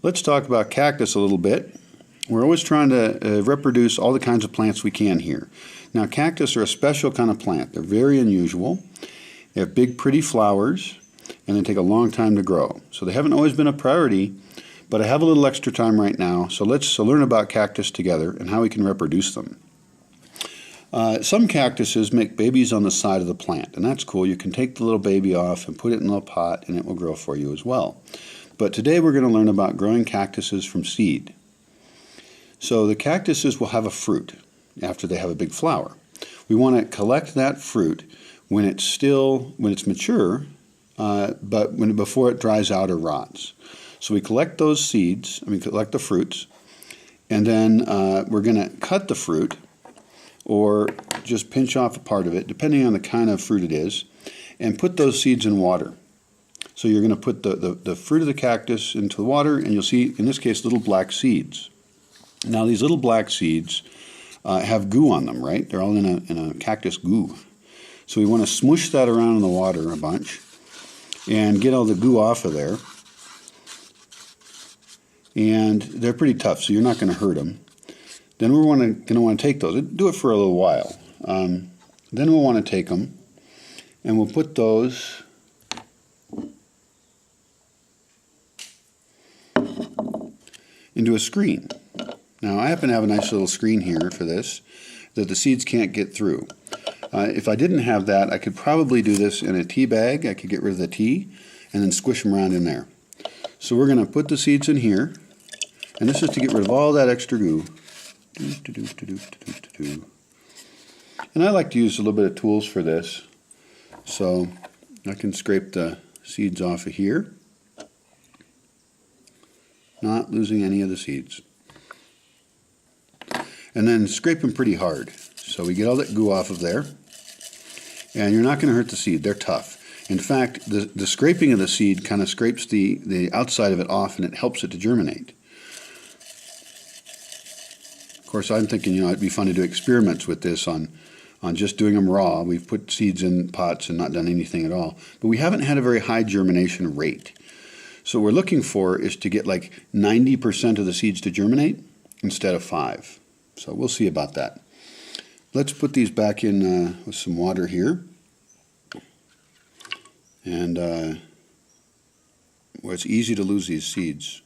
Let's talk about cactus a little bit. We're always trying to reproduce all the kinds of plants we can here. Now, cactus are a special kind of plant. They're very unusual. They have big, pretty flowers, and they take a long time to grow. So they haven't always been a priority, but I have a little extra time right now, so let's learn about cactus together and how we can reproduce them. Some cactuses make babies on the side of the plant, and that's cool. You can take the little baby off and put it in a little pot, and it will grow for you as well. But today we're going to learn about growing cactuses from seed. So the cactuses will have a fruit after they have a big flower. We want to collect that fruit when it's mature, but before it dries out or rots. So we collect those seeds, collect the fruits, and then we're going to cut the fruit or just pinch off a part of it, depending on the kind of fruit it is, and put those seeds in water. So you're going to put the fruit of the cactus into the water, and you'll see, in this case, little black seeds. Now these little black seeds have goo on them, right? They're all in a cactus goo. So we want to smoosh that around in the water a bunch and get all the goo off of there. And they're pretty tough, so you're not going to hurt them. Then we're going to want to take those. Do it for a little while. Then we'll want to take them, and we'll put those into a screen. Now I happen to have a nice little screen here for this that the seeds can't get through. If I didn't have that, I could probably do this in a tea bag. I could get rid of the tea and then squish them around in there. So we're going to put the seeds in here, and this is to get rid of all that extra goo. And I like to use a little bit of tools for this, so I can scrape the seeds off of here, not losing any of the seeds. And then scrape them pretty hard, so we get all that goo off of there. And you're not going to hurt the seed, they're tough. In fact, the scraping of the seed kind of scrapes the outside of it off, and it helps it to germinate. Of course, I'm thinking, it'd be fun to do experiments with this on just doing them raw. We've put seeds in pots and not done anything at all. But we haven't had a very high germination rate. So what we're looking for is to get like 90% of the seeds to germinate instead of 5%. So we'll see about that. Let's put these back in with some water here. And it's easy to lose these seeds.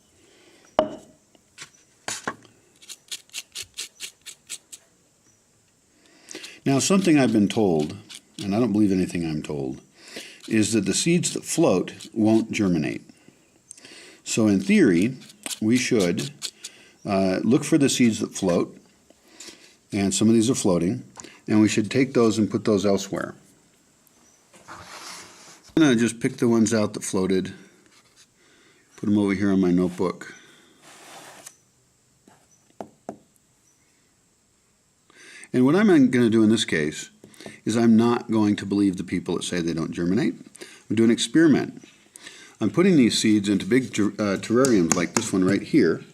Now, something I've been told, and I don't believe anything I'm told, is that the seeds that float won't germinate. So in theory, we should look for the seeds that float, and some of these are floating, and we should take those and put those elsewhere. I'm going to just pick the ones out that floated, put them over here on my notebook. And what I'm going to do in this case is I'm not going to believe the people that say they don't germinate. I'm doing an experiment. I'm putting these seeds into big terrariums like this one right here.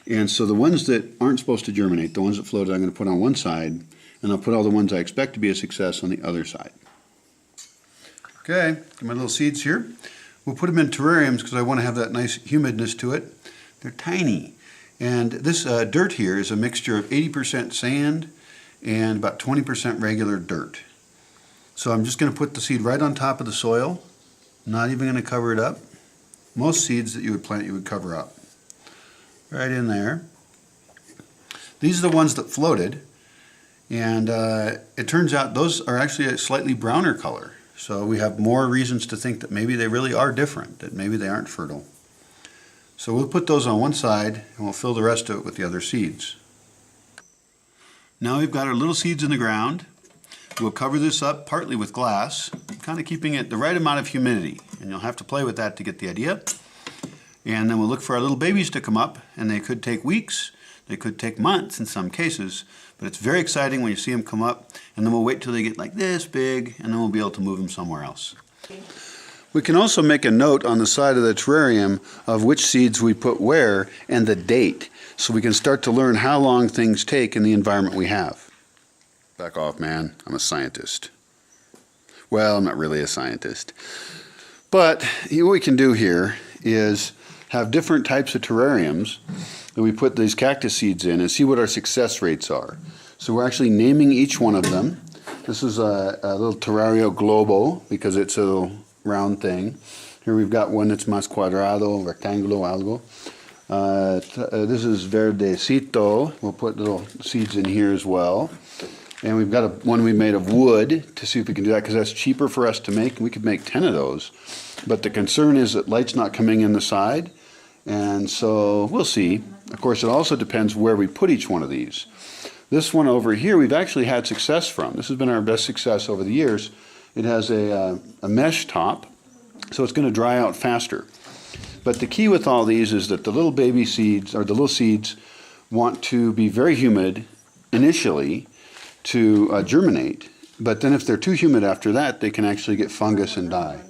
And so the ones that aren't supposed to germinate, the ones that floated, I'm going to put on one side, and I'll put all the ones I expect to be a success on the other side. Okay, got my little seeds here. We'll put them in terrariums because I want to have that nice humidness to it. They're tiny. And this dirt here is a mixture of 80% sand and about 20% regular dirt. So I'm just going to put the seed right on top of the soil, not even going to cover it up. Most seeds that you would plant you would cover up. Right in there. These are the ones that floated, and it turns out those are actually a slightly browner color. So we have more reasons to think that maybe they really are different, that maybe they aren't fertile. So we'll put those on one side, and we'll fill the rest of it with the other seeds. Now we've got our little seeds in the ground. We'll cover this up partly with glass, kind of keeping it the right amount of humidity. And you'll have to play with that to get the idea. And then we'll look for our little babies to come up, and they could take weeks, they could take months in some cases, but it's very exciting when you see them come up, and then we'll wait till they get like this big, and then we'll be able to move them somewhere else. We can also make a note on the side of the terrarium of which seeds we put where and the date, so we can start to learn how long things take in the environment we have. Back off, man. I'm a scientist. Well, I'm not really a scientist. But what we can do here is have different types of terrariums that we put these cactus seeds in and see what our success rates are. So we're actually naming each one of them. This is a little terrario globo because it's a little round thing. Here we've got one that's más cuadrado, rectangulo, algo. This is verdecito. We'll put little seeds in here as well. And we've got one we made of wood to see if we can do that because that's cheaper for us to make. We could make 10 of those. But the concern is that light's not coming in the side. And so we'll see. Of course, it also depends where we put each one of these. This one over here we've actually had success from. This has been our best success over the years. It has a mesh top, so it's going to dry out faster. But the key with all these is that the little baby seeds, or the little seeds, want to be very humid initially to germinate. But then if they're too humid after that, they can actually get fungus and die.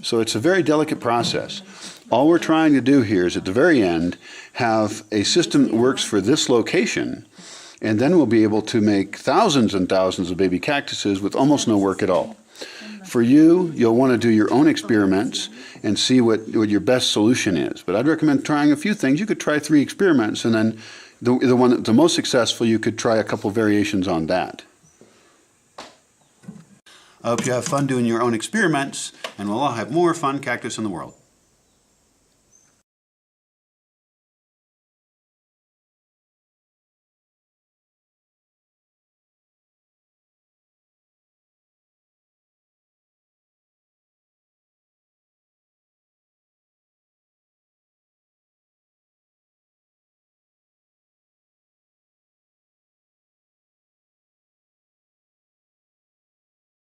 So it's a very delicate process. All we're trying to do here is at the very end have a system that works for this location, and then we'll be able to make thousands and thousands of baby cactuses with almost no work at all. For you, you'll want to do your own experiments and see what your best solution is. But I'd recommend trying a few things. You could try 3 experiments, and then the one that's the most successful, you could try a couple variations on that. I hope you have fun doing your own experiments, and we'll all have more fun cactus in the world.